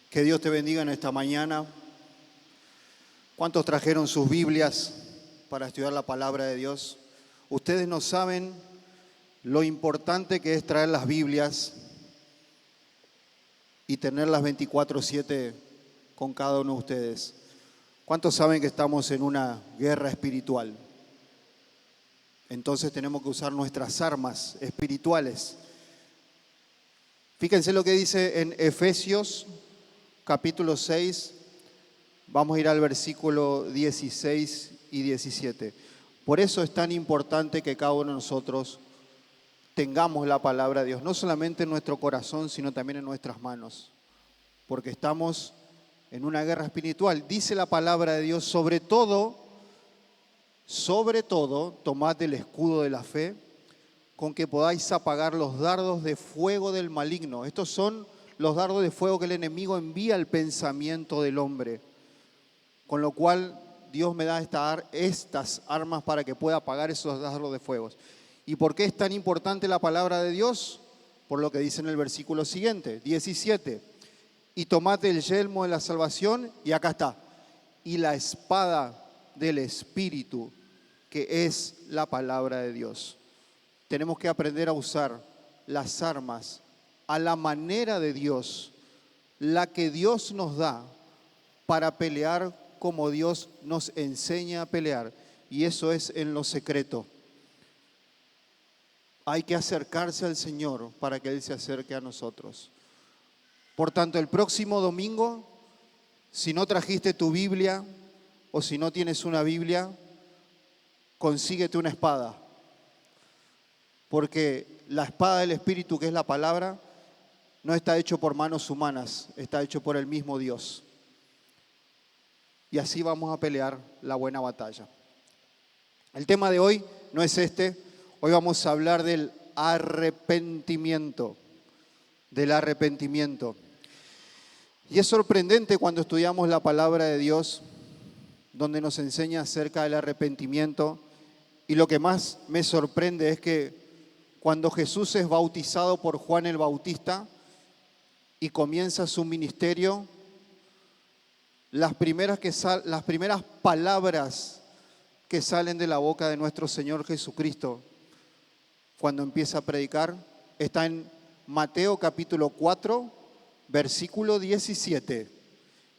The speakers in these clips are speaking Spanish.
Que Dios te bendiga en esta mañana. ¿Cuántos trajeron sus Biblias para estudiar la palabra de Dios? Ustedes no saben lo importante que es traer las Biblias y tenerlas 24/7 con cada uno de ustedes. ¿Cuántos saben que estamos en una guerra espiritual? Entonces tenemos que usar nuestras armas espirituales. Fíjense lo que dice en Efesios capítulo 6, vamos a ir al versículo 16 y 17. Por eso es tan importante que cada uno de nosotros tengamos la palabra de Dios, no solamente en nuestro corazón, sino también en nuestras manos, porque estamos en una guerra espiritual. Dice la palabra de Dios, sobre todo, tomad el escudo de la fe, con que podáis apagar los dardos de fuego del maligno. Estos son los dardos de fuego que el enemigo envía al pensamiento del hombre. Con lo cual Dios me da estas armas para que pueda apagar esos dardos de fuego. ¿Y por qué es tan importante la palabra de Dios? Por lo que dice en el versículo siguiente, 17. Y tomad el yelmo de la salvación, y acá está, y la espada del Espíritu, que es la palabra de Dios. Tenemos que aprender a usar las armas a la manera de Dios, la que Dios nos da para pelear como Dios nos enseña a pelear, y eso es en lo secreto. Hay que acercarse al Señor para que Él se acerque a nosotros. Por tanto, el próximo domingo, si no trajiste tu Biblia o si no tienes una Biblia, consíguete una espada. Porque la espada del Espíritu, que es la palabra, no está hecho por manos humanas, está hecho por el mismo Dios. Y así vamos a pelear la buena batalla. El tema de hoy no es este. Hoy vamos a hablar del arrepentimiento. Del arrepentimiento. Y es sorprendente cuando estudiamos la palabra de Dios, donde nos enseña acerca del arrepentimiento. Y lo que más me sorprende es que cuando Jesús es bautizado por Juan el Bautista y comienza su ministerio, las primeras palabras que salen de la boca de nuestro Señor Jesucristo cuando empieza a predicar está en Mateo capítulo 4, versículo 17.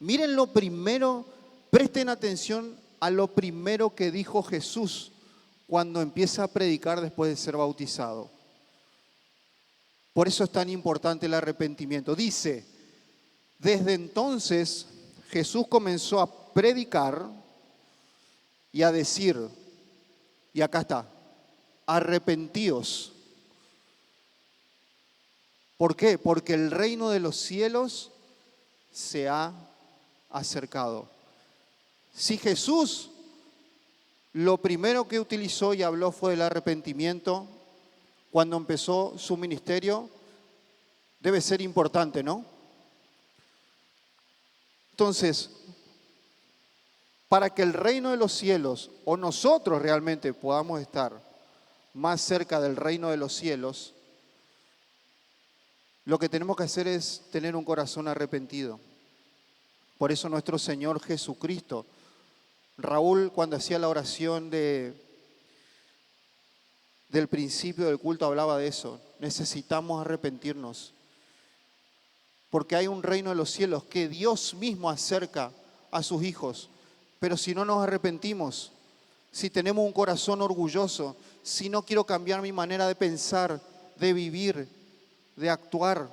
Miren lo primero, presten atención a lo primero que dijo Jesús cuando empieza a predicar después de ser bautizado. Por eso es tan importante el arrepentimiento. Dice, desde entonces Jesús comenzó a predicar y a decir, y acá está, arrepentíos. ¿Por qué? Porque el reino de los cielos se ha acercado. Si Jesús lo primero que utilizó y habló fue el arrepentimiento cuando empezó su ministerio, debe ser importante, ¿no? Entonces, para que el reino de los cielos o nosotros realmente podamos estar más cerca del reino de los cielos, lo que tenemos que hacer es tener un corazón arrepentido. Por eso nuestro Señor Jesucristo, Raúl cuando hacía la oración del principio del culto hablaba de eso. Necesitamos arrepentirnos. Porque hay un reino de los cielos que Dios mismo acerca a sus hijos. Pero si no nos arrepentimos, si tenemos un corazón orgulloso, si no quiero cambiar mi manera de pensar, de vivir, de actuar.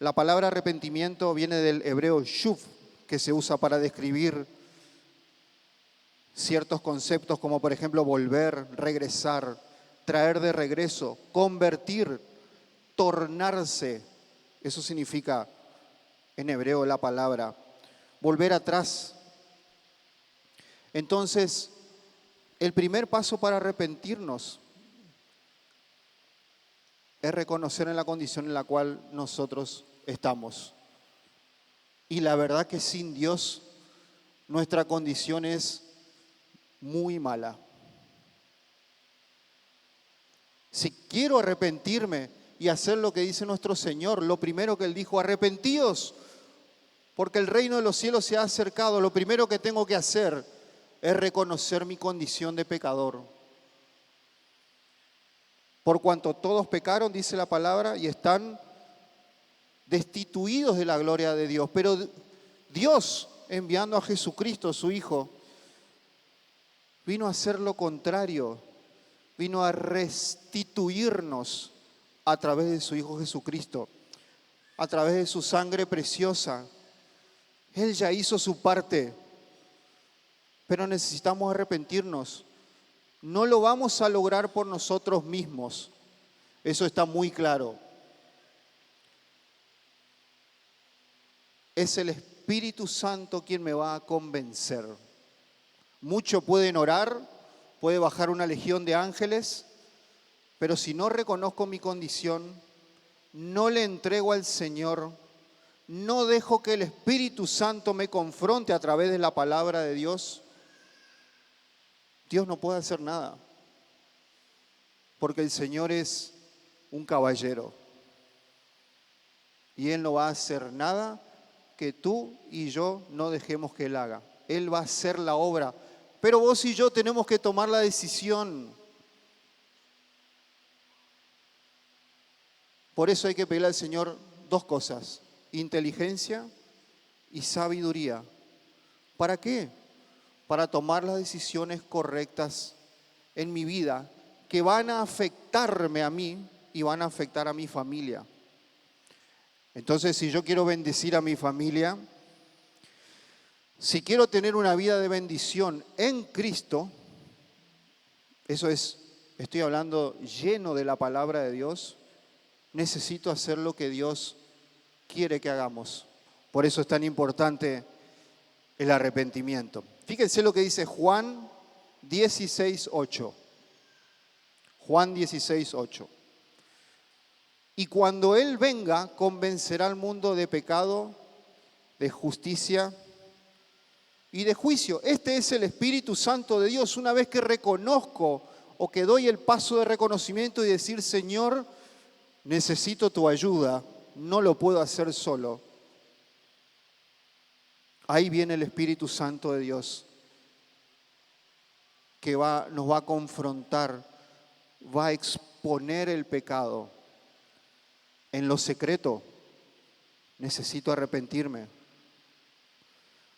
La palabra arrepentimiento viene del hebreo shuv, que se usa para describir ciertos conceptos como por ejemplo volver, regresar, traer de regreso, convertir, tornarse. Eso significa en hebreo la palabra volver atrás. Entonces, el primer paso para arrepentirnos es reconocer en la condición en la cual nosotros estamos. Y la verdad que sin Dios nuestra condición es muy mala. Si quiero arrepentirme, y hacer lo que dice nuestro Señor. Lo primero que Él dijo, arrepentíos, porque el reino de los cielos se ha acercado. Lo primero que tengo que hacer es reconocer mi condición de pecador. Por cuanto todos pecaron, dice la palabra, y están destituidos de la gloria de Dios. Pero Dios, enviando a Jesucristo, su Hijo, vino a hacer lo contrario. Vino a restituirnos a través de su Hijo Jesucristo, a través de su sangre preciosa. Él ya hizo su parte, pero necesitamos arrepentirnos. No lo vamos a lograr por nosotros mismos. Eso está muy claro. Es el Espíritu Santo quien me va a convencer. Muchos pueden orar, puede bajar una legión de ángeles, pero si no reconozco mi condición, no le entrego al Señor, no dejo que el Espíritu Santo me confronte a través de la palabra de Dios, Dios no puede hacer nada, porque el Señor es un caballero y Él no va a hacer nada que tú y yo no dejemos que Él haga. Él va a hacer la obra, pero vos y yo tenemos que tomar la decisión. Por eso hay que pedirle al Señor dos cosas: inteligencia y sabiduría. ¿Para qué? Para tomar las decisiones correctas en mi vida que van a afectarme a mí y van a afectar a mi familia. Entonces, si yo quiero bendecir a mi familia, si quiero tener una vida de bendición en Cristo, eso es, estoy hablando lleno de la palabra de Dios, necesito hacer lo que Dios quiere que hagamos. Por eso es tan importante el arrepentimiento. Fíjense lo que dice Juan 16:8. Juan 16:8. Y cuando Él venga, convencerá al mundo de pecado, de justicia y de juicio. Este es el Espíritu Santo de Dios. Una vez que reconozco o que doy el paso de reconocimiento y decir, Señor, necesito tu ayuda, no lo puedo hacer solo. Ahí viene el Espíritu Santo de Dios, que nos va a confrontar, va a exponer el pecado. En lo secreto, necesito arrepentirme.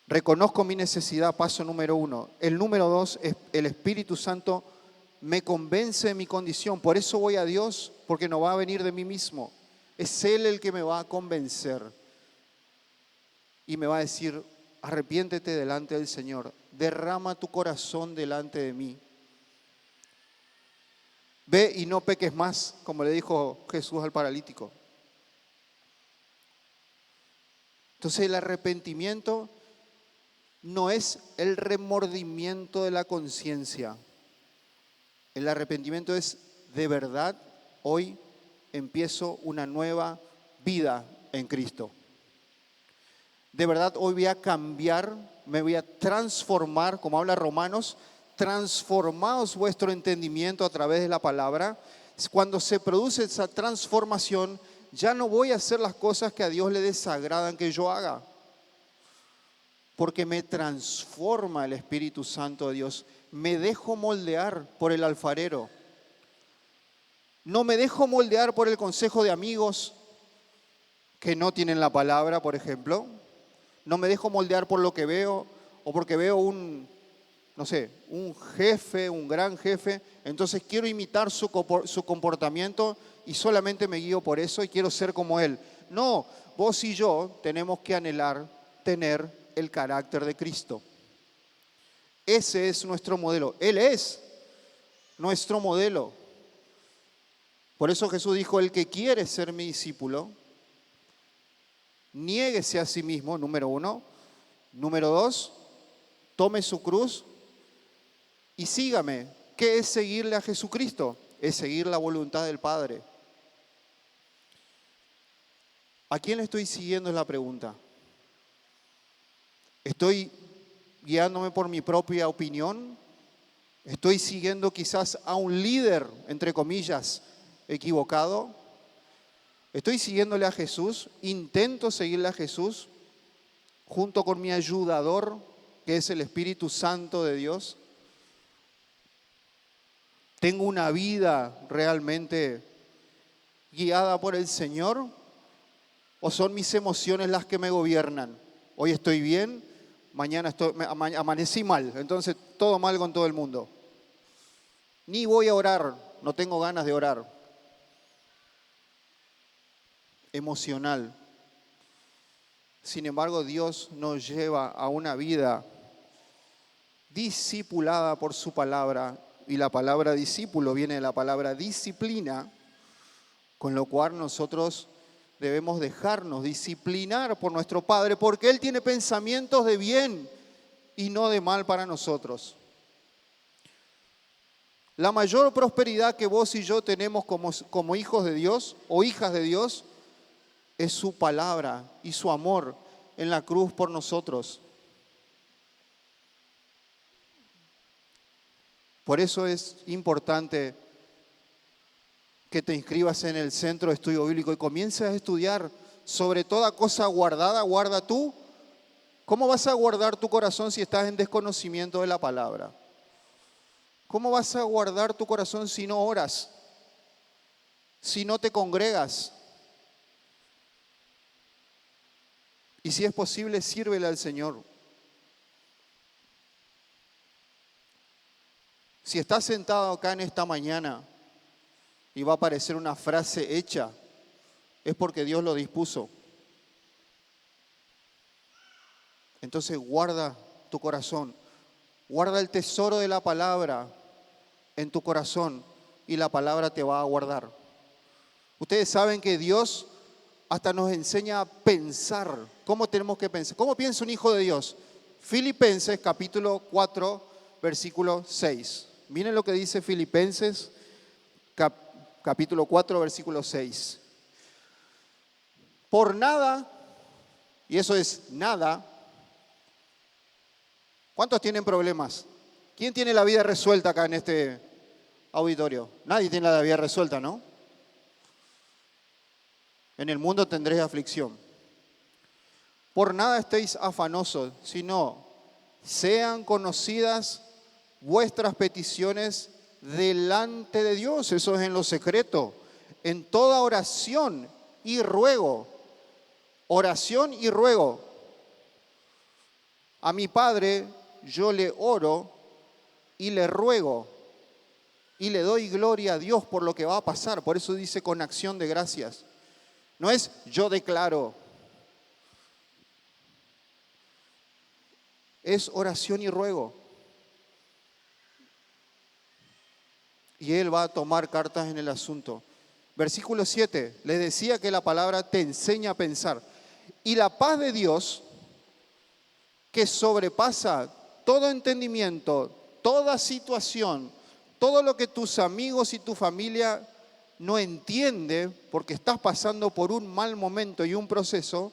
Reconozco mi necesidad, paso número 1. El número 2 es el Espíritu Santo me convence de mi condición. Por eso voy a Dios, porque no va a venir de mí mismo. Es Él el que me va a convencer. Y me va a decir, arrepiéntete delante del Señor. Derrama tu corazón delante de mí. Ve y no peques más, como le dijo Jesús al paralítico. Entonces el arrepentimiento no es el remordimiento de la conciencia. El arrepentimiento es, de verdad, hoy empiezo una nueva vida en Cristo. De verdad, hoy voy a cambiar, me voy a transformar, como habla Romanos, transformaos vuestro entendimiento a través de la palabra. Cuando se produce esa transformación, ya no voy a hacer las cosas que a Dios le desagradan que yo haga, porque me transforma el Espíritu Santo de Dios. Me dejo moldear por el alfarero. No me dejo moldear por el consejo de amigos que no tienen la palabra, por ejemplo. No me dejo moldear por lo que veo o porque veo un jefe, un gran jefe. Entonces quiero imitar su comportamiento y solamente me guío por eso y quiero ser como él. No, vos y yo tenemos que anhelar tener el carácter de Cristo. Ese es nuestro modelo. Él es nuestro modelo. Por eso Jesús dijo, el que quiere ser mi discípulo, niéguese a sí mismo, número 1. Número 2, tome su cruz y sígame. ¿Qué es seguirle a Jesucristo? Es seguir la voluntad del Padre. ¿A quién le estoy siguiendo? Es la pregunta. ¿Estoy guiándome por mi propia opinión? ¿Estoy siguiendo quizás a un líder, entre comillas, equivocado? Estoy siguiéndole a Jesús, intento seguirle a Jesús junto con mi ayudador, que es el Espíritu Santo de Dios. Tengo una vida realmente guiada por el Señor, o son mis emociones las que me gobiernan. Hoy estoy bien, mañana amanecí mal, entonces todo mal con todo el mundo. Ni voy a orar, no tengo ganas de orar. Emocional. Sin embargo, Dios nos lleva a una vida discipulada por su palabra, y la palabra discípulo viene de la palabra disciplina, con lo cual nosotros debemos dejarnos disciplinar por nuestro Padre, porque Él tiene pensamientos de bien y no de mal para nosotros. La mayor prosperidad que vos y yo tenemos como hijos de Dios o hijas de Dios es su palabra y su amor en la cruz por nosotros. Por eso es importante que te inscribas en el Centro de Estudio Bíblico y comiences a estudiar sobre toda cosa guardada. Guarda tú. ¿Cómo vas a guardar tu corazón si estás en desconocimiento de la palabra? ¿Cómo vas a guardar tu corazón si no oras? Si no te congregas. Y si es posible, sírvele al Señor. Si estás sentado acá en esta mañana y va a aparecer una frase hecha, es porque Dios lo dispuso. Entonces guarda tu corazón, guarda el tesoro de la palabra en tu corazón y la palabra te va a guardar. Ustedes saben que Dios hasta nos enseña a pensar. ¿Cómo tenemos que pensar? ¿Cómo piensa un hijo de Dios? Filipenses capítulo 4, versículo 6. Miren lo que dice Filipenses capítulo 4, versículo 6. Por nada, y eso es nada. ¿Cuántos tienen problemas? ¿Quién tiene la vida resuelta acá en este auditorio? Nadie tiene la vida resuelta, ¿no? En el mundo tendréis aflicción. Por nada estéis afanosos, sino sean conocidas vuestras peticiones delante de Dios. Eso es en lo secreto. En toda oración y ruego. Oración y ruego. A mi Padre yo le oro y le ruego y le doy gloria a Dios por lo que va a pasar. Por eso dice con acción de gracias. No es yo declaro. Es oración y ruego. Y Él va a tomar cartas en el asunto. Versículo 7. Les decía que la palabra te enseña a pensar. Y la paz de Dios, que sobrepasa todo entendimiento, toda situación, todo lo que tus amigos y tu familia no entiende porque estás pasando por un mal momento y un proceso,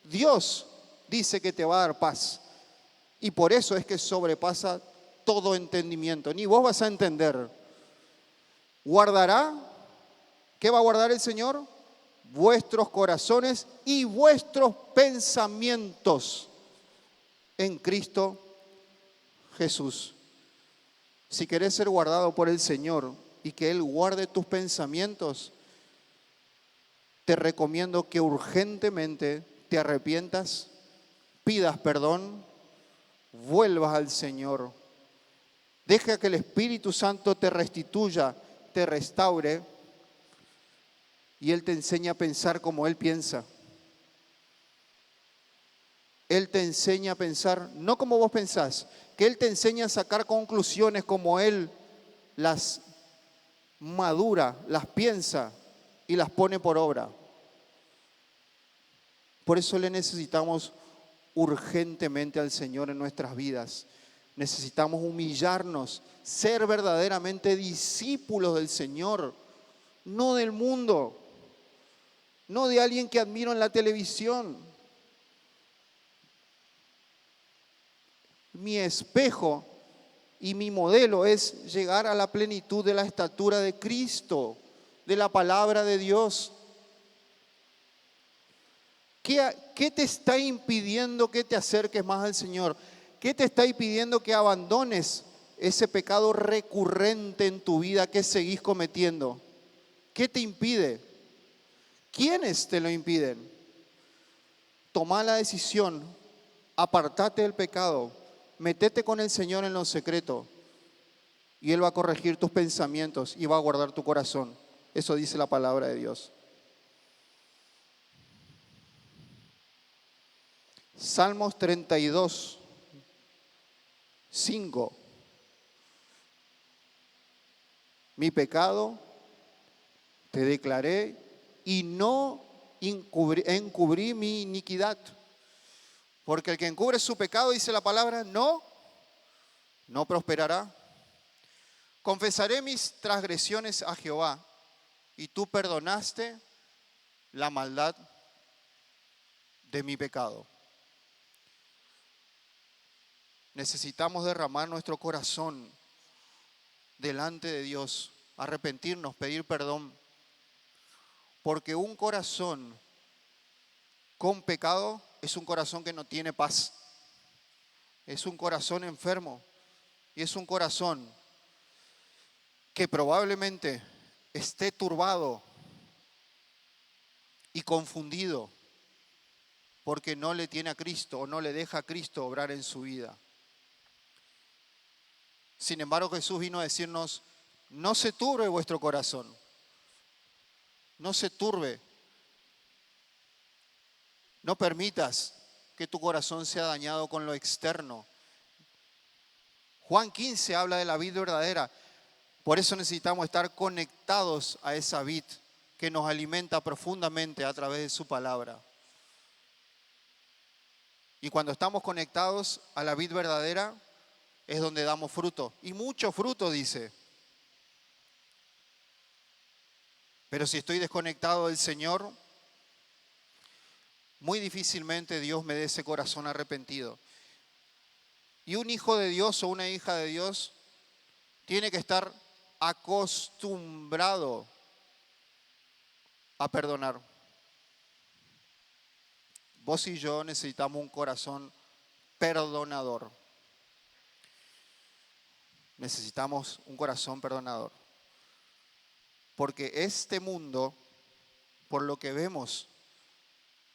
Dios dice que te va a dar paz. Y por eso es que sobrepasa todo entendimiento. Ni vos vas a entender. Guardará, ¿qué va a guardar el Señor? Vuestros corazones y vuestros pensamientos en Cristo Jesús. Si querés ser guardado por el Señor y que Él guarde tus pensamientos, te recomiendo que urgentemente te arrepientas, pidas perdón, vuelvas al Señor. Deja que el Espíritu Santo te restituya, te restaure y Él te enseña a pensar como Él piensa. Él te enseña a pensar no como vos pensás, que Él te enseña a sacar conclusiones como Él las madura, las piensa y las pone por obra. Por eso le necesitamos urgentemente al Señor en nuestras vidas. Necesitamos humillarnos, ser verdaderamente discípulos del Señor, no del mundo, no de alguien que admiro en la televisión. Mi espejo y mi modelo es llegar a la plenitud de la estatura de Cristo, de la palabra de Dios. ¿Qué te está impidiendo que te acerques más al Señor? ¿Qué te está impidiendo que abandones ese pecado recurrente en tu vida que seguís cometiendo? ¿Qué te impide? ¿Quiénes te lo impiden? Toma la decisión, apartate del pecado, metete con el Señor en lo secreto y Él va a corregir tus pensamientos y va a guardar tu corazón. Eso dice la palabra de Dios. Salmos 32, 5. Mi pecado te declaré y no encubrí mi iniquidad. Porque el que encubre su pecado, dice la palabra, no prosperará. Confesaré mis transgresiones a Jehová y tú perdonaste la maldad de mi pecado. Necesitamos derramar nuestro corazón delante de Dios, arrepentirnos, pedir perdón. Porque un corazón con pecado es un corazón que no tiene paz. Es un corazón enfermo y es un corazón que probablemente esté turbado y confundido porque no le tiene a Cristo o no le deja a Cristo obrar en su vida. Sin embargo, Jesús vino a decirnos, no se turbe vuestro corazón, no se turbe, no permitas que tu corazón sea dañado con lo externo. Juan 15 habla de la vid verdadera, por eso necesitamos estar conectados a esa vid que nos alimenta profundamente a través de su palabra. Y cuando estamos conectados a la vid verdadera, es donde damos fruto. Y mucho fruto, dice. Pero si estoy desconectado del Señor, muy difícilmente Dios me dé ese corazón arrepentido. Y un hijo de Dios o una hija de Dios tiene que estar acostumbrado a perdonar. Vos y yo necesitamos un corazón perdonador. Necesitamos un corazón perdonador. Porque este mundo, por lo que vemos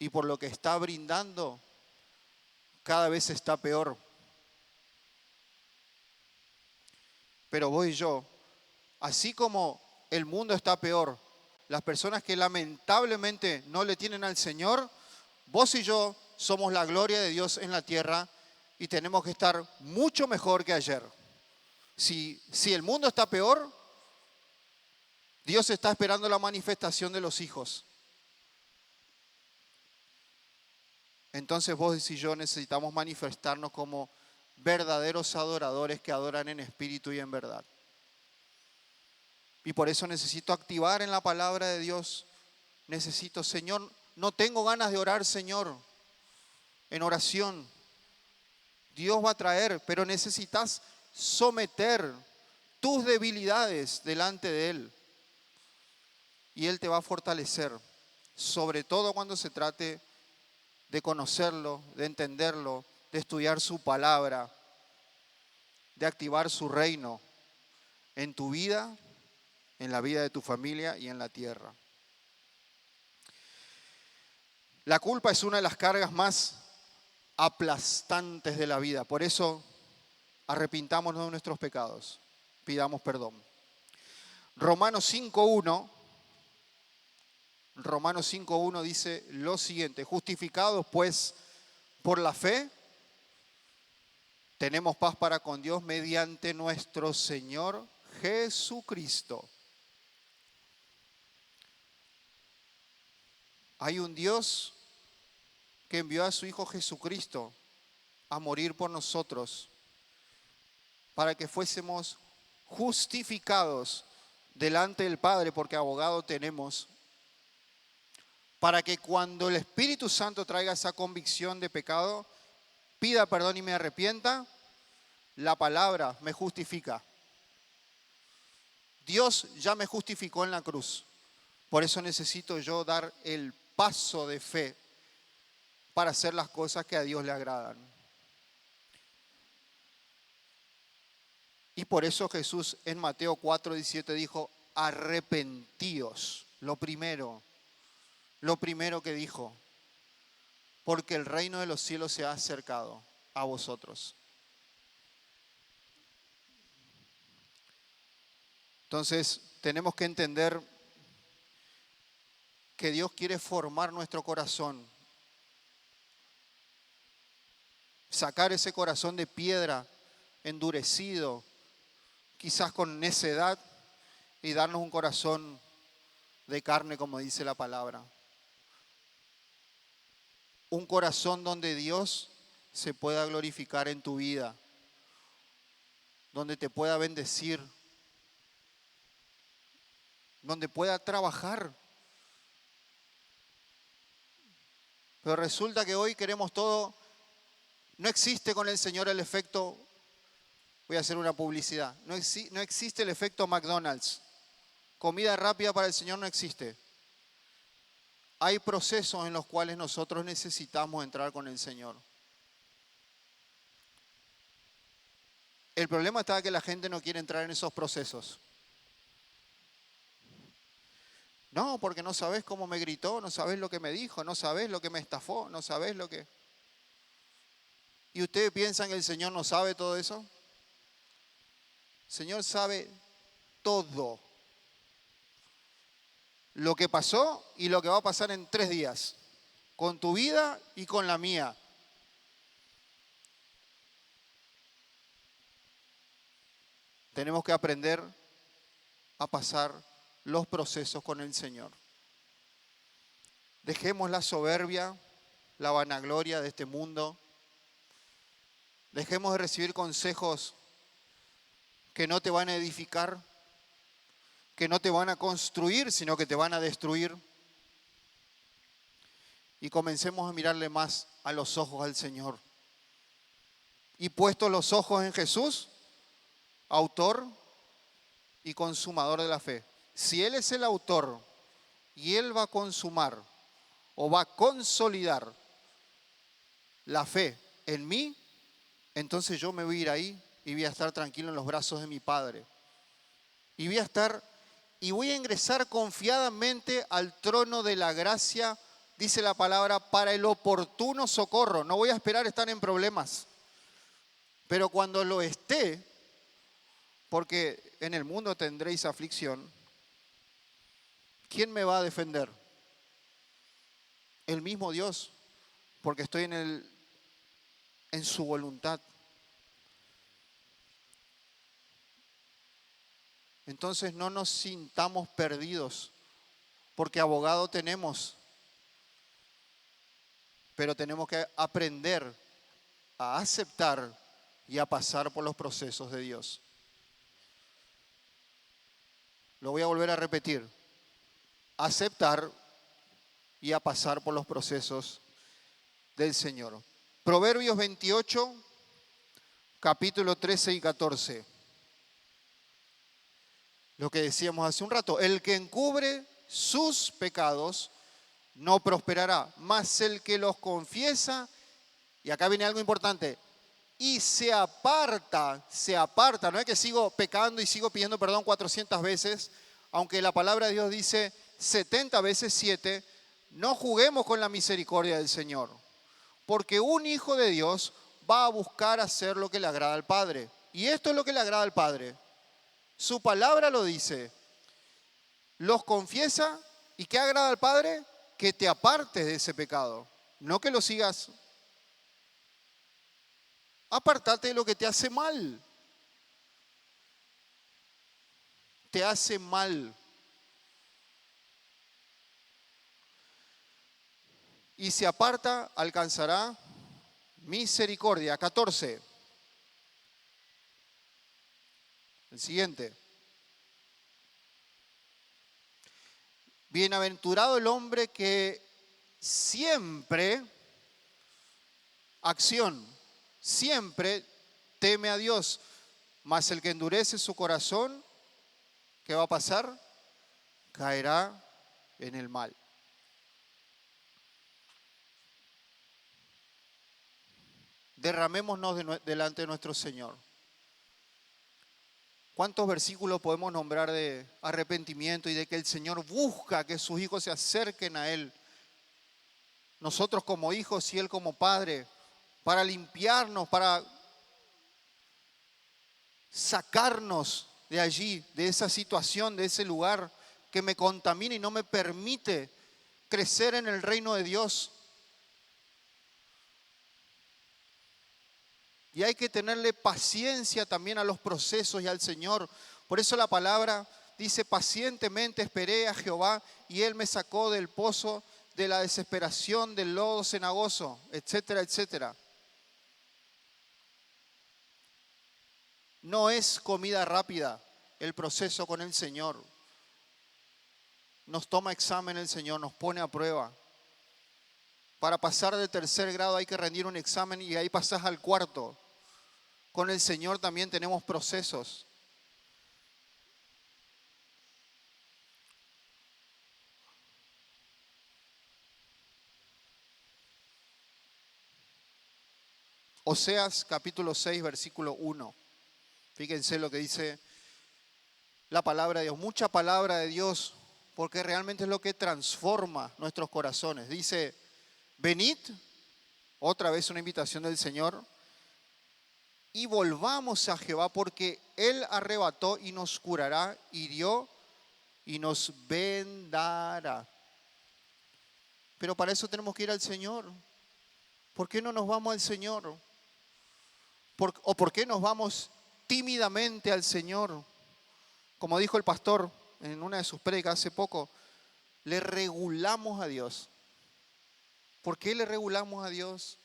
y por lo que está brindando, cada vez está peor. Pero vos y yo, así como el mundo está peor, las personas que lamentablemente no le tienen al Señor, vos y yo somos la gloria de Dios en la tierra y tenemos que estar mucho mejor que ayer. Si el mundo está peor, Dios está esperando la manifestación de los hijos. Entonces vos y yo necesitamos manifestarnos como verdaderos adoradores que adoran en espíritu y en verdad. Y por eso necesito activar en la palabra de Dios. Necesito, Señor, no tengo ganas de orar, Señor, en oración. Dios va a traer, pero necesitas someter tus debilidades delante de Él. Y Él te va a fortalecer, sobre todo cuando se trate de conocerlo, de entenderlo, de estudiar su palabra, de activar su reino en tu vida, en la vida de tu familia y en la tierra. La culpa es una de las cargas más aplastantes de la vida. Por eso, arrepintámonos de nuestros pecados. Pidamos perdón. Romanos 5.1 dice lo siguiente: justificados pues por la fe, tenemos paz para con Dios mediante nuestro Señor Jesucristo. Hay un Dios que envió a su Hijo Jesucristo a morir por nosotros para que fuésemos justificados delante del Padre, porque abogado tenemos, para que cuando el Espíritu Santo traiga esa convicción de pecado, pida perdón y me arrepienta, la palabra me justifica. Dios ya me justificó en la cruz. Por eso necesito yo dar el paso de fe para hacer las cosas que a Dios le agradan. Y por eso Jesús en Mateo 4:17 dijo, arrepentíos. Lo primero que dijo, porque el reino de los cielos se ha acercado a vosotros. Entonces, tenemos que entender que Dios quiere formar nuestro corazón, sacar ese corazón de piedra, endurecido, quizás con necedad, y darnos un corazón de carne, como dice la palabra. Un corazón donde Dios se pueda glorificar en tu vida, donde te pueda bendecir, donde pueda trabajar. Pero resulta que hoy queremos todo. No existe con el Señor el efecto, voy a hacer una publicidad, no existe el efecto McDonald's. Comida rápida para el Señor no existe. Hay procesos en los cuales nosotros necesitamos entrar con el Señor. El problema está que la gente no quiere entrar en esos procesos. No, porque no sabes cómo me gritó, no sabes lo que me dijo, no sabes lo que me estafó, no sabes lo que... ¿Y ustedes piensan que el Señor no sabe todo eso? El Señor sabe todo. Lo que pasó y lo que va a pasar en 3 días. Con tu vida y con la mía. Tenemos que aprender a pasar los procesos con el Señor. Dejemos la soberbia, la vanagloria de este mundo. Dejemos de recibir consejos que no te van a edificar, que no te van a construir, sino que te van a destruir. Y comencemos a mirarle más a los ojos al Señor. Y puestos los ojos en Jesús, autor y consumador de la fe. Si Él es el autor y Él va a consumar o va a consolidar la fe en mí, entonces yo me voy a ir ahí y voy a estar tranquilo en los brazos de mi Padre. Y voy a ingresar confiadamente al trono de la gracia, dice la palabra, para el oportuno socorro. No voy a esperar estar en problemas. Pero cuando lo esté, porque en el mundo tendréis aflicción, ¿quién me va a defender? El mismo Dios, porque estoy en su voluntad. Entonces no nos sintamos perdidos, porque abogado tenemos, pero tenemos que aprender a aceptar y a pasar por los procesos de Dios. Lo voy a volver a repetir. Aceptar y a pasar por los procesos del Señor. Proverbios 28, capítulo 13 y 14. Lo que decíamos hace un rato, el que encubre sus pecados no prosperará, mas el que los confiesa, y acá viene algo importante, y se aparta, no es que sigo pecando y sigo pidiendo perdón 400 veces, aunque la palabra de Dios dice 70 veces 7, no juguemos con la misericordia del Señor, porque un hijo de Dios va a buscar hacer lo que le agrada al Padre, y esto es lo que le agrada al Padre. Su palabra lo dice, los confiesa, ¿y qué agrada al Padre? Que te apartes de ese pecado, no que lo sigas. Apartate de lo que te hace mal. Te hace mal. Y se aparta, alcanzará misericordia. 14. El siguiente. Bienaventurado el hombre que siempre, siempre teme a Dios, mas el que endurece su corazón, ¿qué va a pasar? Caerá en el mal. derramémonos delante de nuestro Señor. ¿Cuántos versículos podemos nombrar de arrepentimiento y de que el Señor busca que sus hijos se acerquen a Él? Nosotros como hijos y Él como Padre, para limpiarnos, para sacarnos de allí, de esa situación, de ese lugar que me contamina y no me permite crecer en el reino de Dios. Y hay que tenerle paciencia también a los procesos y al Señor. Por eso la palabra dice: pacientemente esperé a Jehová y Él me sacó del pozo de la desesperación, del lodo cenagoso, etcétera, etcétera. No es comida rápida el proceso con el Señor. Nos toma examen el Señor, nos pone a prueba. Para pasar del 3er grado hay que rendir un examen y ahí pasás al 4. Con el Señor también tenemos procesos. Oseas capítulo 6, versículo 1. Fíjense lo que dice la palabra de Dios. Mucha palabra de Dios, porque realmente es lo que transforma nuestros corazones. Dice: venid, otra vez una invitación del Señor, y volvamos a Jehová, porque Él arrebató y nos curará, hirió y nos vendará. Pero para eso tenemos que ir al Señor. ¿Por qué no nos vamos al Señor? ¿O por qué nos vamos tímidamente al Señor? Como dijo el pastor en una de sus prédicas hace poco, le regulamos a Dios. ¿Por qué le regulamos a Dios?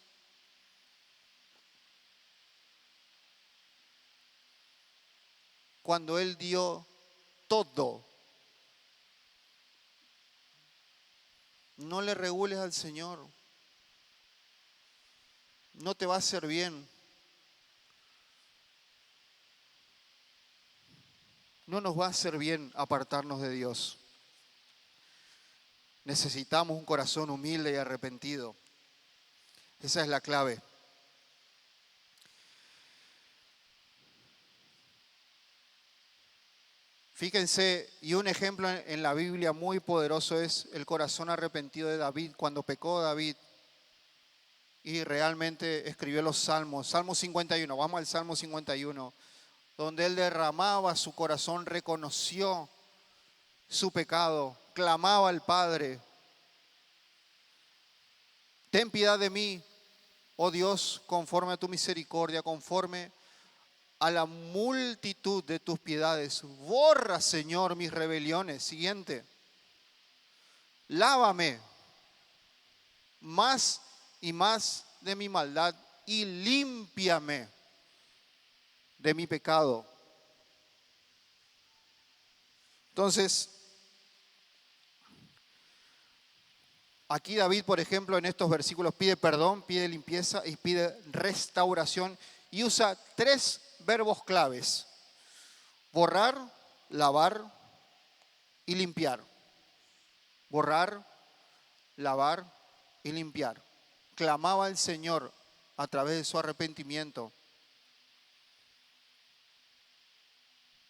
Cuando Él dio todo. No le regules al Señor. No te va a hacer bien. No nos va a hacer bien apartarnos de Dios. Necesitamos un corazón humilde y arrepentido. Esa es la clave. Fíjense, y un ejemplo en la Biblia muy poderoso es el corazón arrepentido de David, cuando pecó David y realmente escribió los salmos. Salmo 51, vamos al Salmo 51, donde él derramaba su corazón, reconoció su pecado, clamaba al Padre: ten piedad de mí, oh Dios, conforme a tu misericordia, conforme a la multitud de tus piedades. Borra, Señor, mis rebeliones. Siguiente. Lávame más y más de mi maldad y límpiame de mi pecado. Entonces, aquí David, por ejemplo, en estos versículos pide perdón, pide limpieza y pide restauración y usa 3 verbos claves: borrar, lavar y limpiar. Borrar, lavar y limpiar. Clamaba al Señor a través de su arrepentimiento.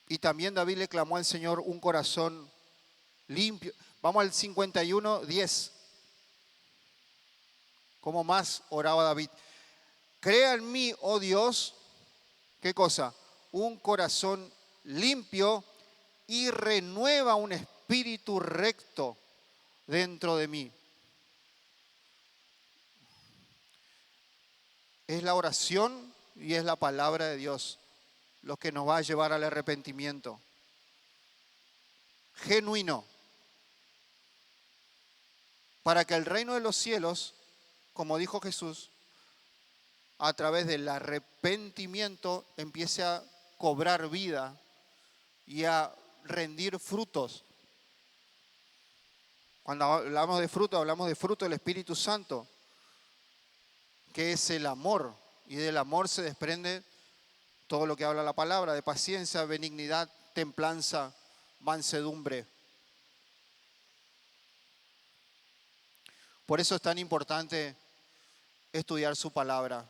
Y también David le clamó al Señor un corazón limpio. Vamos al 51, 10. ¿Cómo más oraba David? Crea en mí, oh Dios, ¿qué cosa? Un corazón limpio y renueva un espíritu recto dentro de mí. Es la oración y es la palabra de Dios lo que nos va a llevar al arrepentimiento genuino, para que el reino de los cielos, como dijo Jesús, a través del arrepentimiento empiece a cobrar vida y a rendir frutos. Cuando hablamos de fruto del Espíritu Santo, que es el amor, y del amor se desprende todo lo que habla la palabra, de paciencia, benignidad, templanza, mansedumbre. Por eso es tan importante estudiar su palabra,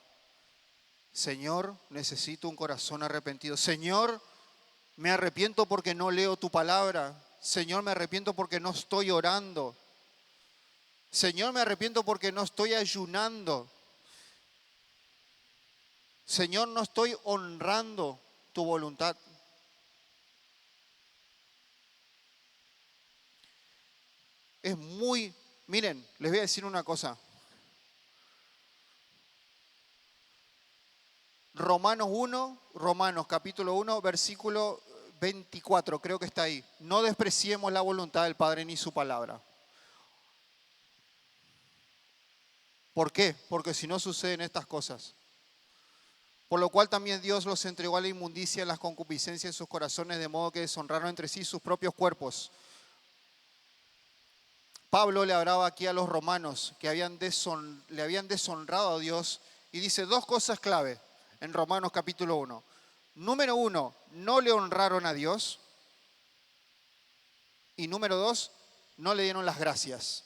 Señor, necesito un corazón arrepentido. Señor, me arrepiento porque no leo tu palabra. Señor, me arrepiento porque no estoy orando. Señor, me arrepiento porque no estoy ayunando. Señor, no estoy honrando tu voluntad. Miren, les voy a decir una cosa. Romanos capítulo 1, versículo 24, creo que está ahí. No despreciemos la voluntad del Padre ni su palabra. ¿Por qué? Porque si no suceden estas cosas. Por lo cual también Dios los entregó a la inmundicia en las concupiscencias de sus corazones, de modo que deshonraron entre sí sus propios cuerpos. Pablo le hablaba aquí a los romanos que le habían deshonrado a Dios y dice dos cosas clave en Romanos capítulo 1. Número 1, no le honraron a Dios. Y número 2, no le dieron las gracias.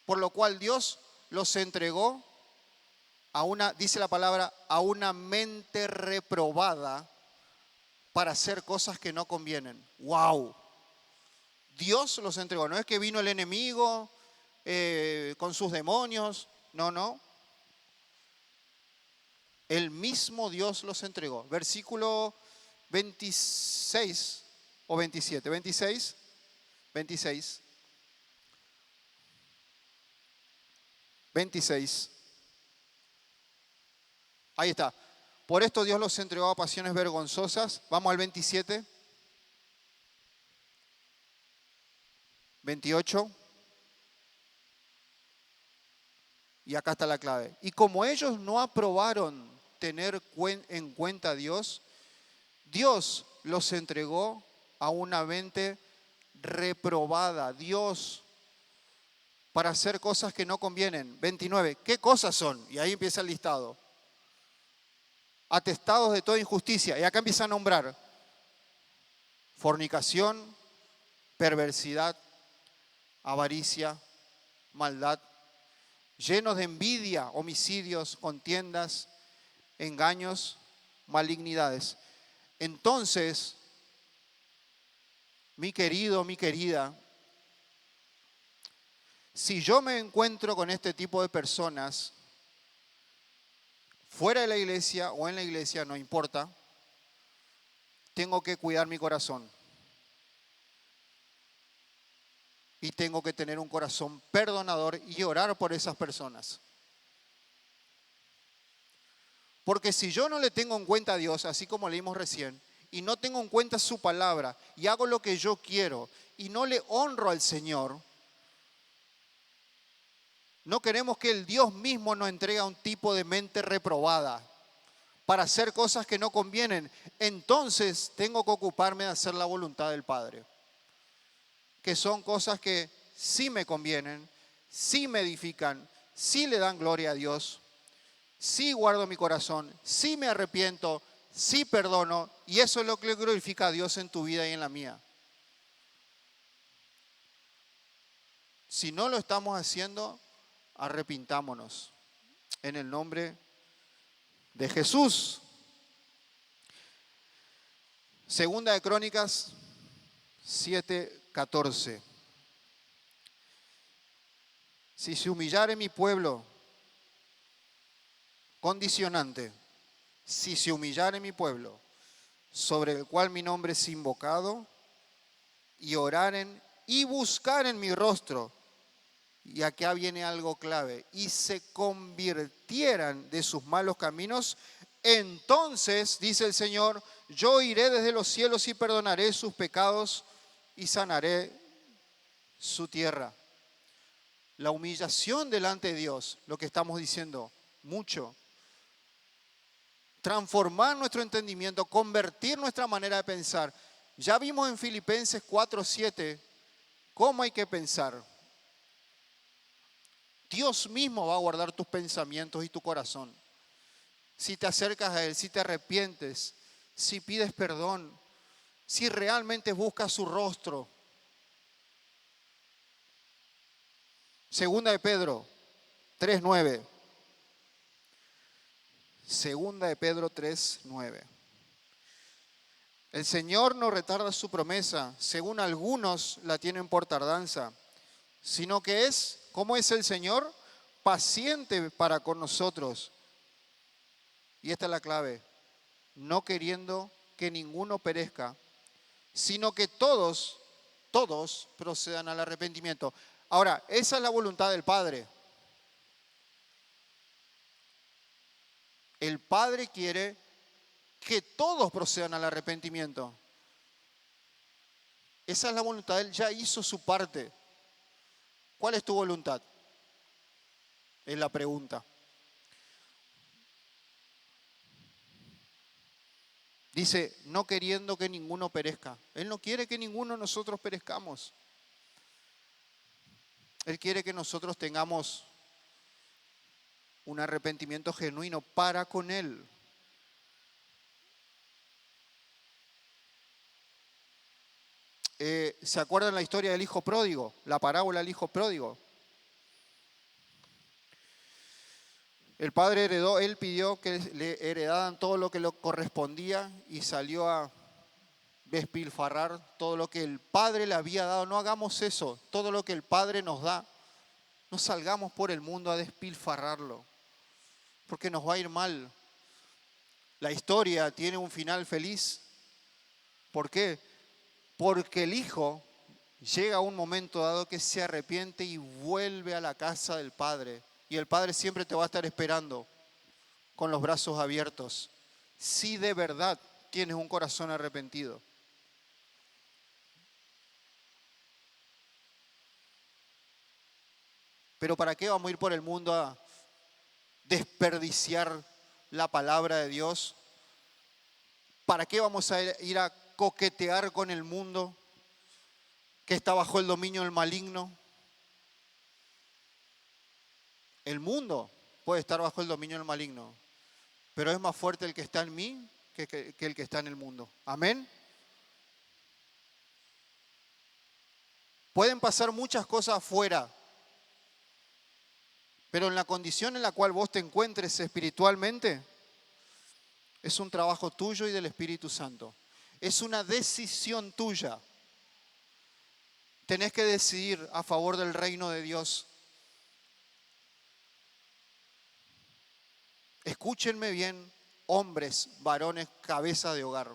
Por lo cual Dios los entregó dice la palabra, a una mente reprobada para hacer cosas que no convienen. ¡Wow! Dios los entregó. No es que vino el enemigo con sus demonios. No. El mismo Dios los entregó. Versículo 26 o 27. 26. 26. Ahí está. Por esto Dios los entregó a pasiones vergonzosas. Vamos al 27. 28. Y acá está la clave. Y como ellos no aprobaron tener en cuenta a Dios, Dios los entregó a una mente reprobada. Dios, para hacer cosas que no convienen. 29. ¿Qué cosas son? Y ahí empieza el listado. Atestados de toda injusticia. Y acá empieza a nombrar fornicación, perversidad, avaricia, maldad, llenos de envidia, homicidios, contiendas, engaños, malignidades. Entonces, mi querido, mi querida, si yo me encuentro con este tipo de personas, fuera de la iglesia o en la iglesia, no importa, tengo que cuidar mi corazón. Y tengo que tener un corazón perdonador y orar por esas personas. Porque si yo no le tengo en cuenta a Dios, así como leímos recién, y no tengo en cuenta su palabra, y hago lo que yo quiero, y no le honro al Señor, no queremos que el Dios mismo nos entregue a un tipo de mente reprobada para hacer cosas que no convienen. Entonces tengo que ocuparme de hacer la voluntad del Padre. Que son cosas que sí me convienen, sí me edifican, sí le dan gloria a Dios, sí guardo mi corazón, sí me arrepiento, sí perdono, y eso es lo que glorifica a Dios en tu vida y en la mía. Si no lo estamos haciendo, arrepintámonos en el nombre de Jesús. Segunda de Crónicas 7:14. Si se humillare mi pueblo, condicionante, si se humillare mi pueblo, sobre el cual mi nombre es invocado, y oraren y buscaren mi rostro, y acá viene algo clave, y se convirtieran de sus malos caminos, entonces, dice el Señor, yo iré desde los cielos y perdonaré sus pecados y sanaré su tierra. La humillación delante de Dios, lo que estamos diciendo, mucho. Transformar nuestro entendimiento, convertir nuestra manera de pensar. Ya vimos en Filipenses 4:7 cómo hay que pensar. Dios mismo va a guardar tus pensamientos y tu corazón. Si te acercas a Él, si te arrepientes, si pides perdón, si realmente buscas su rostro. Segunda de Pedro 3:9. Segunda de Pedro 3:9. El Señor no retarda su promesa, según algunos la tienen por tardanza, sino que es, ¿cómo es el Señor? Paciente para con nosotros. Y esta es la clave, no queriendo que ninguno perezca, sino que todos procedan al arrepentimiento. Ahora, esa es la voluntad del Padre. El Padre quiere que todos procedan al arrepentimiento. Esa es la voluntad, Él ya hizo su parte. ¿Cuál es tu voluntad? Es la pregunta. Dice, no queriendo que ninguno perezca. Él no quiere que ninguno de nosotros perezcamos. Él quiere que nosotros tengamos un arrepentimiento genuino para con Él. ¿Se acuerdan la historia del hijo pródigo? La parábola del hijo pródigo. El padre heredó, él pidió que le heredaran todo lo que le correspondía y salió a despilfarrar todo lo que el padre le había dado. No hagamos eso, todo lo que el padre nos da, no salgamos por el mundo a despilfarrarlo, porque nos va a ir mal. La historia tiene un final feliz. ¿Por qué? Porque el hijo llega a un momento dado que se arrepiente y vuelve a la casa del padre. Y el Padre siempre te va a estar esperando con los brazos abiertos, si de verdad tienes un corazón arrepentido. Pero ¿para qué vamos a ir por el mundo a desperdiciar la palabra de Dios? ¿Para qué vamos a ir a coquetear con el mundo que está bajo el dominio del maligno? El mundo puede estar bajo el dominio del maligno, pero es más fuerte el que está en mí que el que está en el mundo. Amén. Pueden pasar muchas cosas afuera, pero en la condición en la cual vos te encuentres espiritualmente, es un trabajo tuyo y del Espíritu Santo. Es una decisión tuya. Tenés que decidir a favor del reino de Dios. Escúchenme bien, hombres, varones, cabeza de hogar.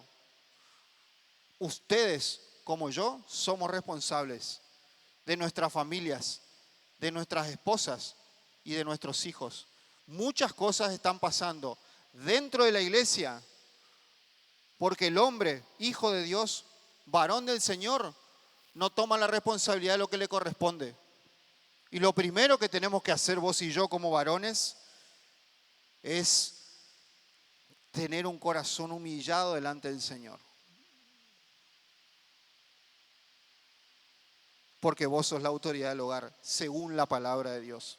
Ustedes, como yo, somos responsables de nuestras familias, de nuestras esposas y de nuestros hijos. Muchas cosas están pasando dentro de la iglesia porque el hombre, hijo de Dios, varón del Señor, no toma la responsabilidad de lo que le corresponde. Y lo primero que tenemos que hacer vos y yo como varones es tener un corazón humillado delante del Señor. Porque vos sos la autoridad del hogar, según la palabra de Dios.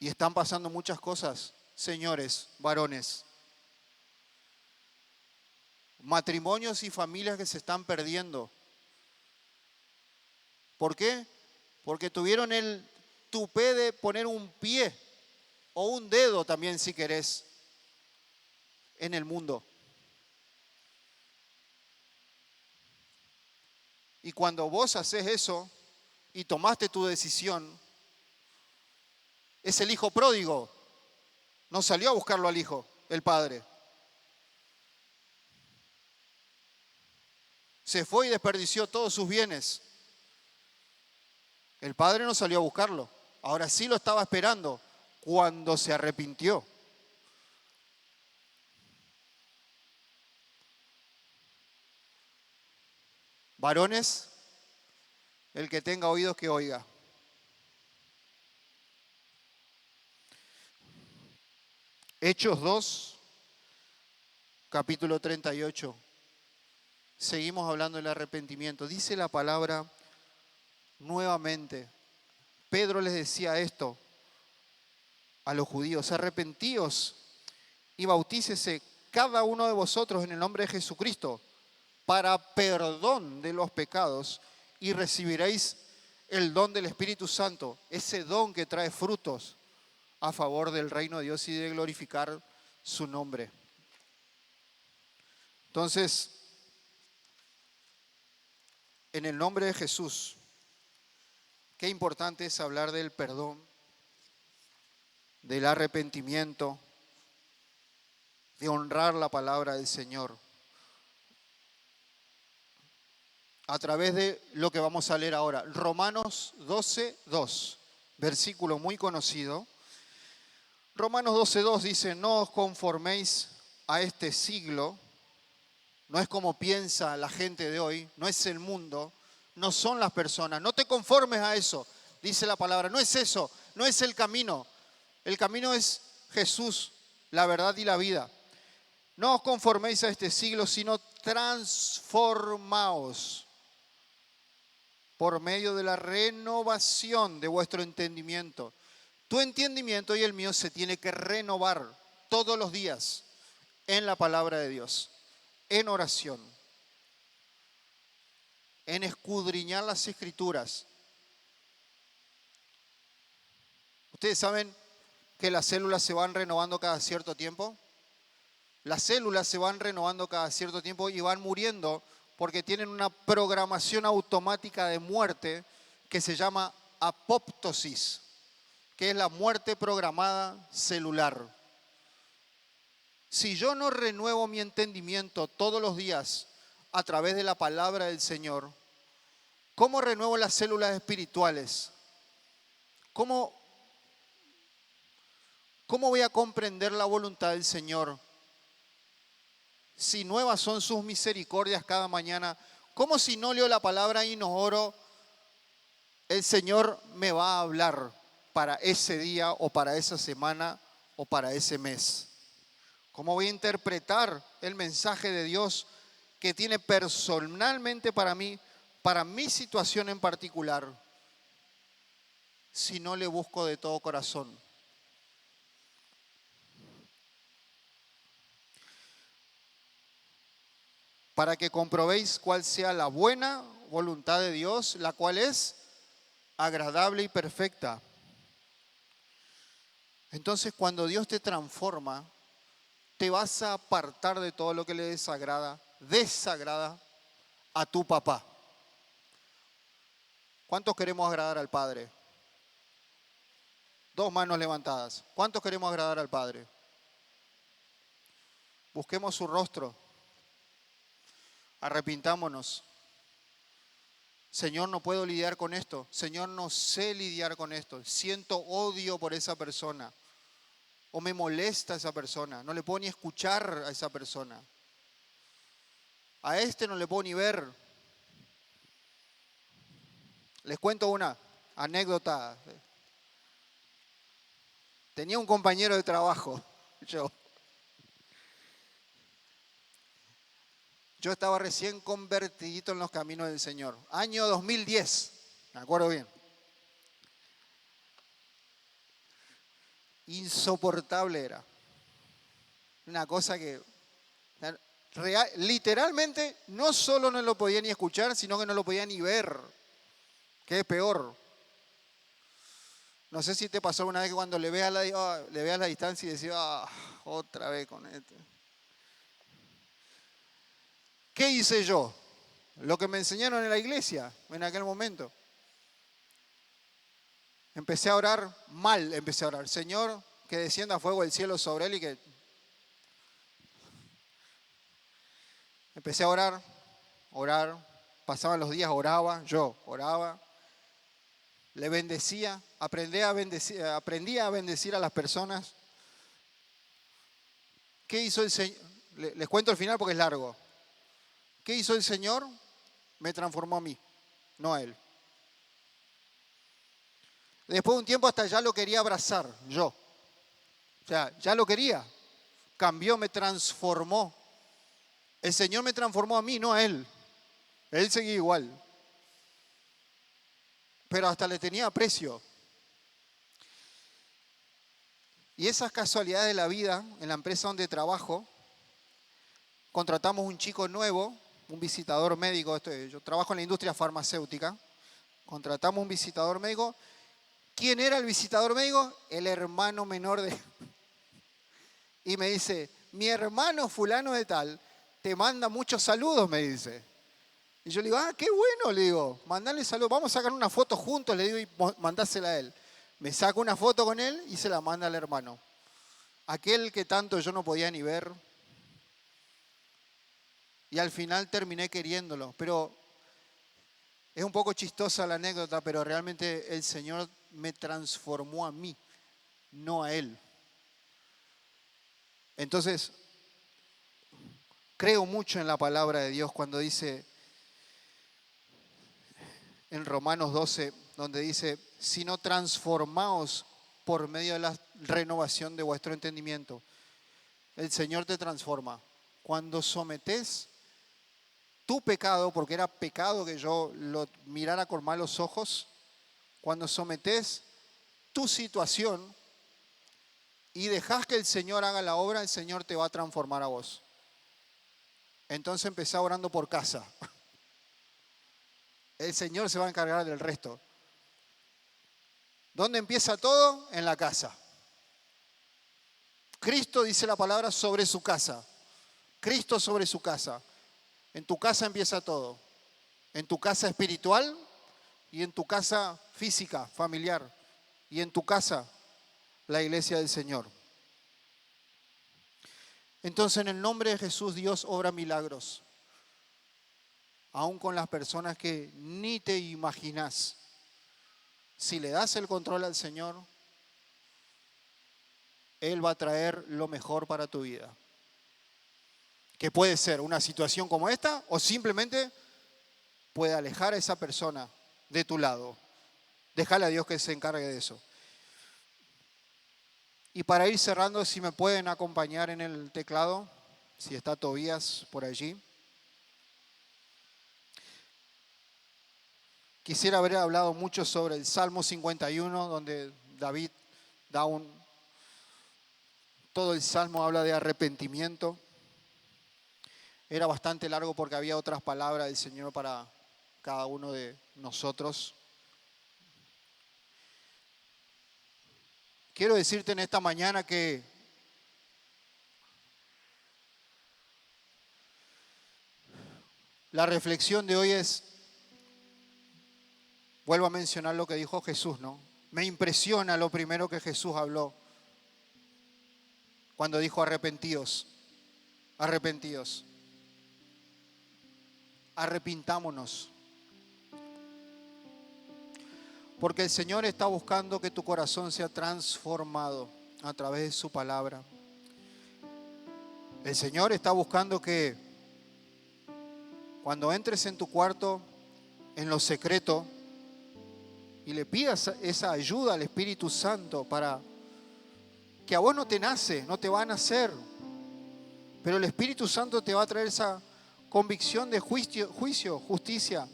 Y están pasando muchas cosas, señores, varones. Matrimonios y familias que se están perdiendo. ¿Por qué? Porque tuvieron el tupé de poner un pie o un dedo también, si querés, en el mundo. Y cuando vos haces eso y tomaste tu decisión, es el hijo pródigo. No salió a buscarlo al hijo, el padre. Se fue y desperdició todos sus bienes. El padre no salió a buscarlo. Ahora sí lo estaba esperando cuando se arrepintió. Varones, el que tenga oídos que oiga. Hechos 2, capítulo 38. Seguimos hablando del arrepentimiento. Dice la palabra nuevamente. Pedro les decía esto a los judíos: arrepentíos y bautícese cada uno de vosotros en el nombre de Jesucristo para perdón de los pecados y recibiréis el don del Espíritu Santo, ese don que trae frutos a favor del reino de Dios y de glorificar su nombre. Entonces, en el nombre de Jesús, qué importante es hablar del perdón, del arrepentimiento, de honrar la palabra del Señor. A través de lo que vamos a leer ahora, Romanos 12:2, versículo muy conocido. Romanos 12:2 dice, no os conforméis a este siglo. No es como piensa la gente de hoy, no es el mundo, no son las personas. No te conformes a eso, dice la palabra. No es eso, no es el camino. El camino es Jesús, la verdad y la vida. No os conforméis a este siglo, sino transformaos por medio de la renovación de vuestro entendimiento. Tu entendimiento y el mío se tiene que renovar todos los días en la palabra de Dios, en oración, en escudriñar las Escrituras. Ustedes saben que las células se van renovando cada cierto tiempo. Las células se van renovando cada cierto tiempo y van muriendo porque tienen una programación automática de muerte que se llama apoptosis, que es la muerte programada celular. Si yo no renuevo mi entendimiento todos los días a través de la palabra del Señor, ¿cómo renuevo las células espirituales? ¿Cómo voy a comprender la voluntad del Señor? Si nuevas son sus misericordias cada mañana, ¿cómo si no leo la palabra y no oro, el Señor me va a hablar para ese día o para esa semana o para ese mes? ¿Cómo voy a interpretar el mensaje de Dios que tiene personalmente para mí, para mi situación en particular, si no le busco de todo corazón? Para que comprobéis cuál sea la buena voluntad de Dios, la cual es agradable y perfecta. Entonces, cuando Dios te transforma, te vas a apartar de todo lo que le desagrada a tu papá. ¿Cuántos queremos agradar al Padre? Dos manos levantadas. ¿Cuántos queremos agradar al Padre? Busquemos su rostro. Arrepintámonos. Señor, no puedo lidiar con esto. Señor, no sé lidiar con esto. Siento odio por esa persona. O me molesta esa persona. No le puedo ni escuchar a esa persona. A este no le puedo ni ver. Les cuento una anécdota. Tenía un compañero de trabajo. Yo estaba recién convertidito en los caminos del Señor. Año 2010, me acuerdo bien. Insoportable era. Una cosa que literalmente no solo no lo podía ni escuchar, sino que no lo podía ni ver. Que es peor. No sé si te pasó una vez que cuando le veas la distancia y decías, otra vez con esto. ¿Qué hice yo? Lo que me enseñaron en la iglesia en aquel momento. Empecé a orar mal, Señor, que descienda fuego del cielo sobre él y que... Empecé a orar, pasaban los días, oraba, le bendecía, aprendí a bendecir a las personas. ¿Qué hizo el Señor? Les cuento el final porque es largo. ¿Qué hizo el Señor? Me transformó a mí, no a él. Después de un tiempo hasta ya lo quería abrazar, yo. O sea, ya lo quería. Cambió, me transformó. El Señor me transformó a mí, no a él. Él seguía igual. Pero hasta le tenía aprecio. Y esas casualidades de la vida, en la empresa donde trabajo, contratamos un chico nuevo, un visitador médico. Yo trabajo en la industria farmacéutica. Contratamos un visitador médico ¿Quién era el visitador médico? El hermano menor de... Y me dice, mi hermano fulano de tal te manda muchos saludos, me dice. Y yo le digo, qué bueno, le digo, mandale saludos, vamos a sacar una foto juntos, le digo, y mandásela a él. Me saco una foto con él y se la manda al hermano. Aquel que tanto yo no podía ni ver. Y al final terminé queriéndolo. Pero es un poco chistosa la anécdota, pero realmente el Señor me transformó a mí, no a él. Entonces, creo mucho en la palabra de Dios cuando dice en Romanos 12, donde dice, sino transformaos por medio de la renovación de vuestro entendimiento. El Señor te transforma. Cuando sometés tu pecado, porque era pecado que yo lo mirara con malos ojos, cuando sometés tu situación y dejás que el Señor haga la obra, el Señor te va a transformar a vos. Entonces empezá orando por casa. El Señor se va a encargar del resto. ¿Dónde empieza todo? En la casa. Cristo dice la palabra sobre su casa. Cristo sobre su casa. En tu casa empieza todo. En tu casa espiritual y en tu casa física, familiar. Y en tu casa, la iglesia del Señor. Entonces, en el nombre de Jesús, Dios obra milagros. Aún con las personas que ni te imaginas. Si le das el control al Señor, Él va a traer lo mejor para tu vida. Que puede ser una situación como esta o simplemente puede alejar a esa persona de tu lado. Déjale a Dios que se encargue de eso. Y para ir cerrando, si me pueden acompañar en el teclado, si está Tobías por allí. Quisiera haber hablado mucho sobre el Salmo 51, donde David da todo el Salmo habla de arrepentimiento. Era bastante largo porque había otras palabras del Señor para cada uno de nosotros. Quiero decirte en esta mañana que la reflexión de hoy es, vuelvo a mencionar lo que dijo Jesús, ¿no? Me impresiona lo primero que Jesús habló cuando dijo arrepentíos, arrepentíos, arrepintámonos. Porque el Señor está buscando que tu corazón sea transformado a través de su palabra. El Señor está buscando que cuando entres en tu cuarto, en lo secreto, y le pidas esa ayuda al Espíritu Santo para que a vos no te nace, no te va a nacer, pero el Espíritu Santo te va a traer esa convicción de juicio, justicia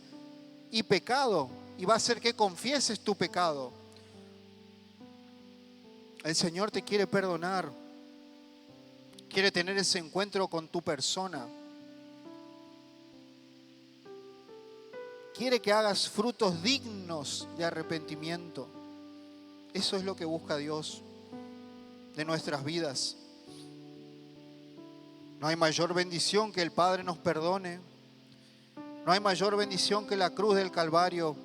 y pecado, y va a hacer que confieses tu pecado. El Señor te quiere perdonar, quiere tener ese encuentro con tu persona. Quiere que hagas frutos dignos de arrepentimiento. Eso es lo que busca Dios de nuestras vidas. No hay mayor bendición que el Padre nos perdone. No hay mayor bendición que la cruz del Calvario,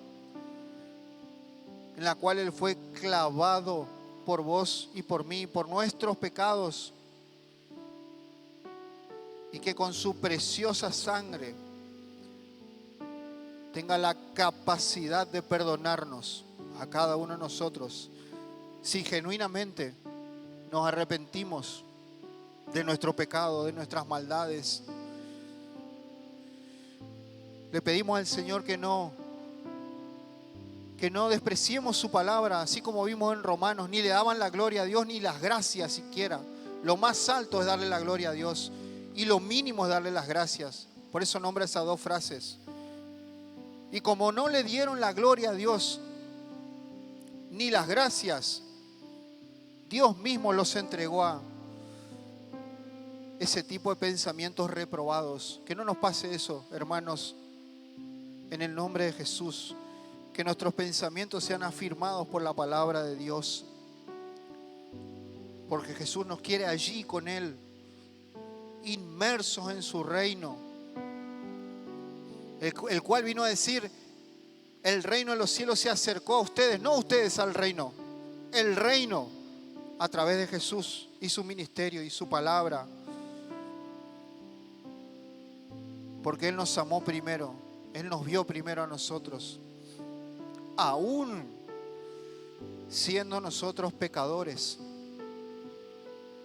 en la cual Él fue clavado por vos y por mí, por nuestros pecados, y que con su preciosa sangre tenga la capacidad de perdonarnos a cada uno de nosotros, si genuinamente nos arrepentimos de nuestro pecado, de nuestras maldades. Le pedimos al Señor que no despreciemos su palabra, así como vimos en Romanos, ni le daban la gloria a Dios ni las gracias siquiera. Lo más alto es darle la gloria a Dios y lo mínimo es darle las gracias. Por eso nombra esas dos frases. Y como no le dieron la gloria a Dios ni las gracias, Dios mismo los entregó a ese tipo de pensamientos reprobados. Que no nos pase eso, hermanos, en el nombre de Jesús. Que nuestros pensamientos sean afirmados por la palabra de Dios. Porque Jesús nos quiere allí con Él, inmersos en su reino. El cual vino a decir, el reino de los cielos se acercó a ustedes, no ustedes al reino. El reino a través de Jesús y su ministerio y su palabra. Porque Él nos amó primero, Él nos vio primero a nosotros. Aún siendo nosotros pecadores,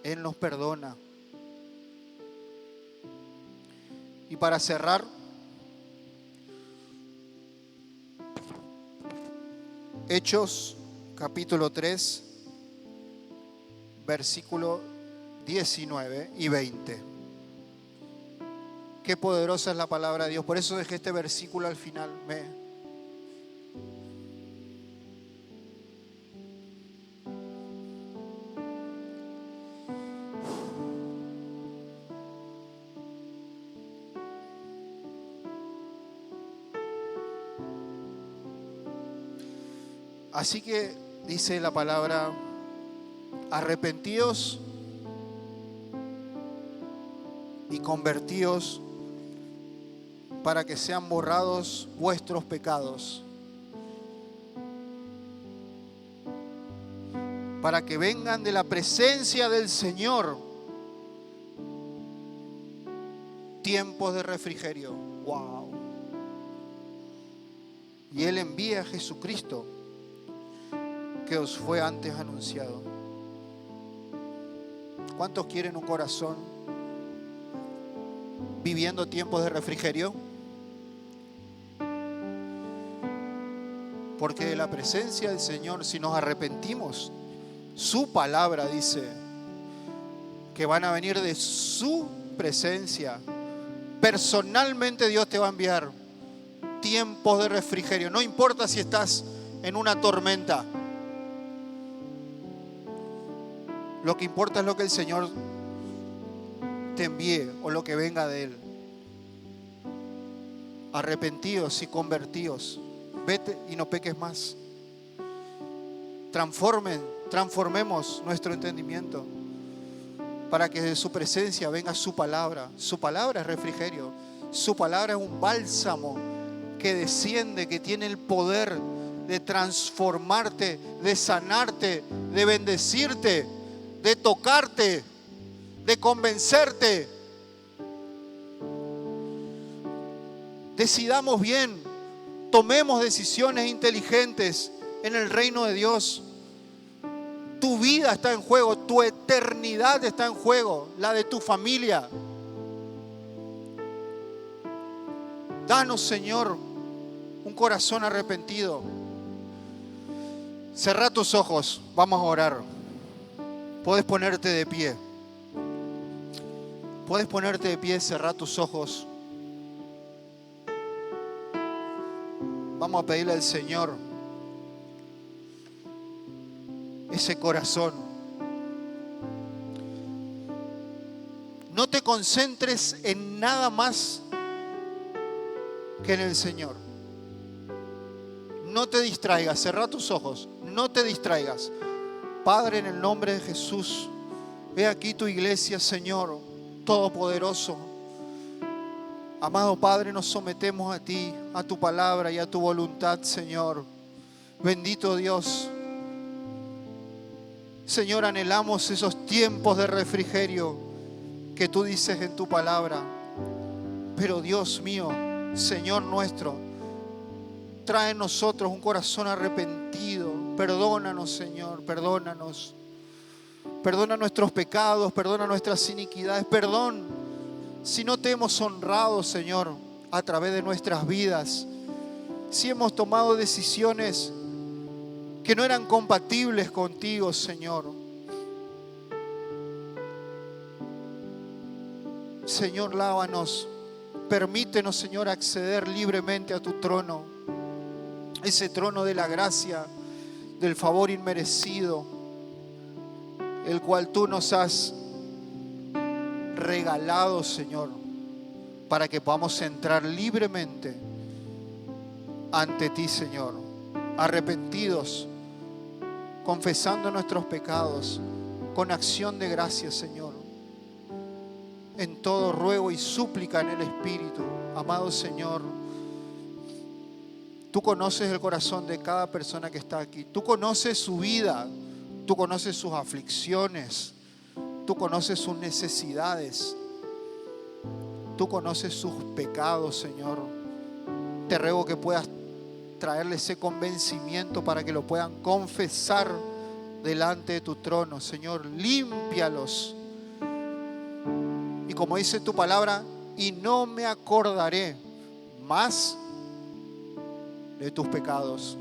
Él nos perdona. Y para cerrar, Hechos capítulo 3, versículo 19 y 20. Qué poderosa es la palabra de Dios. Por eso dejé este versículo al final. Así que dice la palabra, arrepentíos y convertíos para que sean borrados vuestros pecados, para que vengan de la presencia del Señor tiempos de refrigerio. Wow. Y Él envía a Jesucristo, que os fue antes anunciado. ¿Cuántos quieren un corazón viviendo tiempos de refrigerio? Porque de la presencia del Señor, si nos arrepentimos, su palabra dice que van a venir de su presencia. Personalmente Dios te va a enviar tiempos de refrigerio. No importa si estás en una tormenta. Lo que importa es lo que el Señor te envíe o lo que venga de Él. Arrepentíos y convertíos. Vete y no peques más. Transformemos nuestro entendimiento para que de su presencia venga su palabra. Su palabra es refrigerio. Su palabra es un bálsamo que desciende, que tiene el poder de transformarte, de sanarte, de bendecirte, de tocarte, de convencerte. Decidamos bien, tomemos decisiones inteligentes en el reino de Dios. Tu vida está en juego, tu eternidad está en juego, la de tu familia. Danos, Señor, un corazón arrepentido. Cerrá tus ojos, vamos a orar. Puedes ponerte de pie. Puedes ponerte de pie, cerrá tus ojos. Vamos a pedirle al Señor ese corazón. No te concentres en nada más que en el Señor. No te distraigas, cerrá tus ojos, no te distraigas. Padre, en el nombre de Jesús, ve aquí tu iglesia, Señor, todopoderoso. Amado Padre, nos sometemos a ti, a tu palabra y a tu voluntad, Señor. Bendito Dios. Señor, anhelamos esos tiempos de refrigerio que tú dices en tu palabra. Pero Dios mío, Señor nuestro, trae en nosotros un corazón arrepentido. Perdónanos, Señor, perdónanos. Perdona nuestros pecados, perdona nuestras iniquidades. Perdón si no te hemos honrado, Señor, a través de nuestras vidas. Si hemos tomado decisiones que no eran compatibles contigo, Señor. Señor, lávanos. Permítenos, Señor, acceder libremente a tu trono. Ese trono de la gracia, del favor inmerecido, el cual tú nos has regalado, Señor, para que podamos entrar libremente ante ti, Señor. arrepentidos, confesando nuestros pecados, con acción de gracias, Señor. En todo ruego y súplica en el Espíritu. Amado Señor, Tú conoces el corazón de cada persona que está aquí. Tú conoces su vida, Tú conoces sus aflicciones, Tú conoces sus necesidades, Tú conoces sus pecados, Señor. Te ruego que puedas traerle ese convencimiento para que lo puedan confesar delante de tu trono, Señor. Límpialos. Y como dice tu palabra, y no me acordaré más de tus pecados.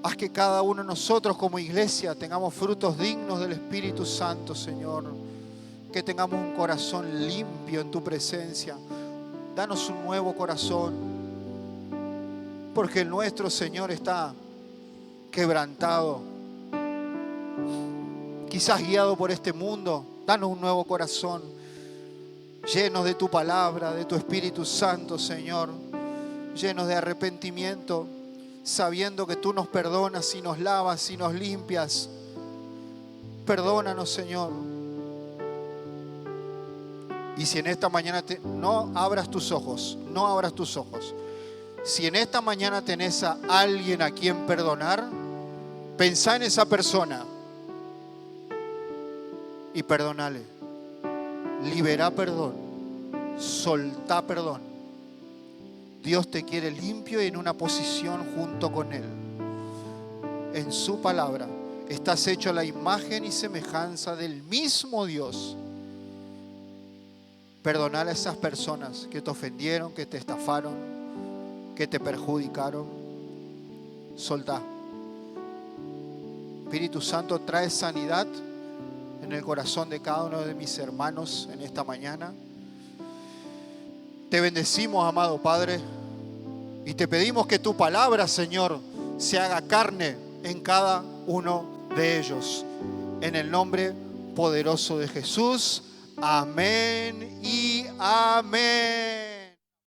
Haz que cada uno de nosotros como iglesia tengamos frutos dignos del Espíritu Santo, Señor. Que tengamos un corazón limpio en tu presencia. Danos un nuevo corazón, porque el nuestro, Señor, está quebrantado, quizás guiado por este mundo. Danos un nuevo corazón, llenos de tu palabra, de tu Espíritu Santo, Señor, llenos de arrepentimiento, sabiendo que tú nos perdonas y nos lavas y nos limpias. Perdónanos, Señor. Y si en esta mañana no abras tus ojos, no abras tus ojos. Si en esta mañana tenés a alguien a quien perdonar, pensá en esa persona y perdonale. Liberá perdón, soltá perdón. Dios te quiere limpio y en una posición junto con Él. En su palabra estás hecho a la imagen y semejanza del mismo Dios. Perdonar a esas personas que te ofendieron, que te estafaron, que te perjudicaron. Soltá. Espíritu Santo, trae sanidad en el corazón de cada uno de mis hermanos en esta mañana. Te bendecimos, amado Padre, y te pedimos que tu palabra, Señor, se haga carne en cada uno de ellos. En el nombre poderoso de Jesús. Amén y amén.